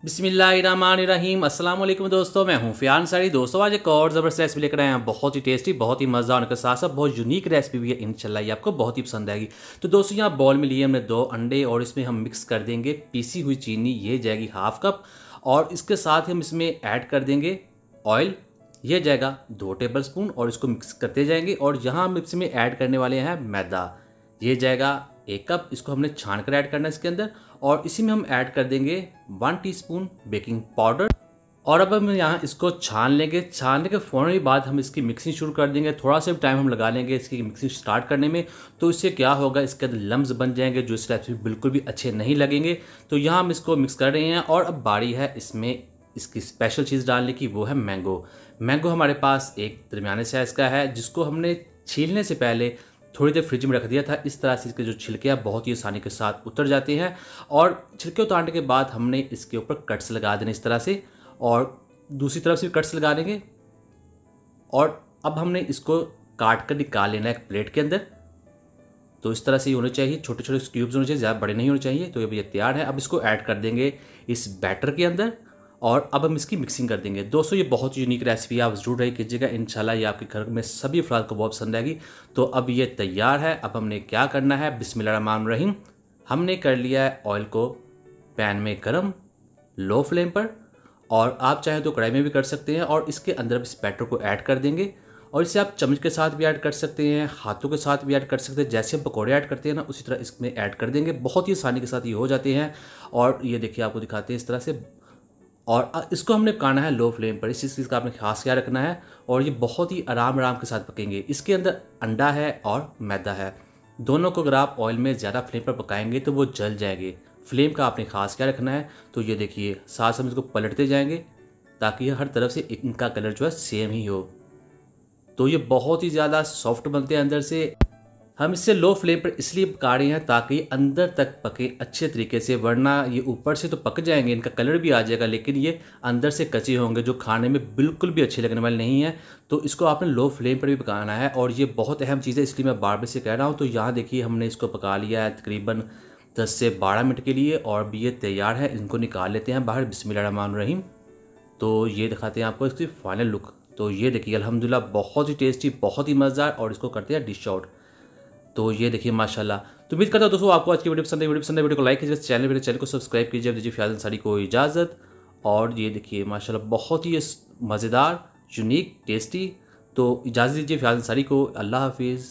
बिस्मिल्लाहिर्रहमानिर्रहीम। अस्सलाम वालेकुम दोस्तों, मैं हूं फ़ियाज़ अंसारी। दोस्तों आज एक और ज़बरदस्त रेसिपी लेकर आए हैं, बहुत ही टेस्टी, बहुत ही मज़ा आने के साथ साथ बहुत यूनिक रेसिपी भी है। इंशाल्लाह ये आपको बहुत ही पसंद आएगी। तो दोस्तों यहाँ बॉल में लिए हमने 2 अंडे और इसमें हम मिक्स कर देंगे पीसी हुई चीनी, ये जाएगी हाफ कप। और इसके साथ हम इसमें ऐड कर देंगे ऑयल, ये जाएगा 2 टेबल स्पून और इसको मिक्स करते जाएंगे। और यहाँ हम इसमें ऐड करने वाले हैं मैदा, ये जाएगा 1 कप। इसको हमने छान कर ऐड करना है इसके अंदर। और इसी में हम ऐड कर देंगे 1 टीस्पून बेकिंग पाउडर। और अब हम यहाँ इसको छान लेंगे। छानने के फ़ौरन ही बाद हम इसकी मिक्सिंग शुरू कर देंगे। थोड़ा सा टाइम हम लगा लेंगे इसकी मिक्सिंग स्टार्ट करने में। तो इससे क्या होगा, इसके अंदर लम्स बन जाएंगे जो इस रेसिपी बिल्कुल भी अच्छे नहीं लगेंगे। तो यहाँ हम इसको मिक्स कर रहे हैं। और अब बारी है इसमें इसकी स्पेशल चीज़ डालने की, वो है मैंगो। मैंगो हमारे पास एक दरमियाने साइज़ का है, जिसको हमने छीलने से पहले थोड़ी देर फ्रिज में रख दिया था। इस तरह से इसके जो छिलके हैं बहुत ही आसानी के साथ उतर जाते हैं। और छिलके उतारने के बाद हमने इसके ऊपर कट्स लगा देने इस तरह से, और दूसरी तरफ से कट्स लगा देंगे। और अब हमने इसको काट कर निकाल लेना है एक प्लेट के अंदर। तो इस तरह से ही होने चाहिए, छोटे छोटे क्यूब्स होने चाहिए, ज़्यादा बड़े नहीं होने चाहिए। तो ये तैयार है। अब इसको ऐड कर देंगे इस बैटर के अंदर और अब हम इसकी मिक्सिंग कर देंगे। दोस्तों ये बहुत यूनिक रेसिपी है, आप ज़रूर ट्राई कीजिएगा। इंशाल्लाह ये आपके घर में सभी अफराद को बहुत पसंद आएगी। तो अब ये तैयार है। अब हमने क्या करना है, बिस्मिल्लाहिर्रहमानिर्रहीम। हमने कर लिया है ऑयल को पैन में गरम, लो फ्लेम पर। और आप चाहें तो कढ़ाई में भी कर सकते हैं। और इसके अंदर इस बैटर को ऐड कर देंगे। और इसे आप चम्मच के साथ भी ऐड कर सकते हैं, हाथों के साथ भी ऐड कर सकते हैं। जैसे हम पकौड़े ऐड करते हैं ना, उसी तरह इसमें ऐड कर देंगे। बहुत ही आसानी के साथ ये हो जाते हैं। और ये देखिए आपको दिखाते हैं इस तरह से। और इसको हमने पकाना है लो फ्लेम पर। इस चीज़ का आपने खास ख्याल रखना है। और ये बहुत ही आराम आराम के साथ पकेंगे। इसके अंदर अंडा है और मैदा है, दोनों को अगर आप ऑयल में ज़्यादा फ्लेम पर पकाएंगे तो वो जल जाएंगे। फ्लेम का आपने खास ख्याल रखना है। तो ये देखिए साथ हम इसको पलटते जाएंगे ताकि हर तरफ से इनका कलर जो है सेम ही हो। तो ये बहुत ही ज़्यादा सॉफ्ट बनते हैं अंदर से। हम इसे लो फ्लेम पर इसलिए पका रहे हैं ताकि अंदर तक पके अच्छे तरीके से, वरना ये ऊपर से तो पक जाएंगे, इनका कलर भी आ जाएगा, लेकिन ये अंदर से कच्चे होंगे जो खाने में बिल्कुल भी अच्छे लगने वाले नहीं हैं। तो इसको आपने लो फ्लेम पर भी पकाना है। और ये बहुत अहम चीज़ है, इसलिए मैं बार बार से कह रहा हूँ। तो यहाँ देखिए हमने इसको पका लिया है तकरीबन 10 से 12 मिनट के लिए। और अब ये तैयार है। इनको निकाल लेते हैं बाहर, बिस्मिल्लाहिर्रहमानिर्रहीम। तो ये दिखाते हैं आपको इसकी फाइनल लुक। तो ये देखिए अल्हम्दुलिल्लाह बहुत ही टेस्टी, बहुत ही मज़ेदार। और इसको करते हैं डिश आउट। तो ये देखिए माशाल्लाह। तो उम्मीद करता हूँ दोस्तों आपको आज की वीडियो पसंद है। वीडियो को लाइक कीजिए, चैनल को सब्सक्राइब कीजिए। दीजिए फ़ियाज़ अंसारी को इजाज़त। और ये देखिए माशाल्लाह बहुत ही मज़ेदार, यूनिक, टेस्टी। तो इजाज़त दीजिए फ़ियाज़ अंसारी को। अल्लाह हाफिज़।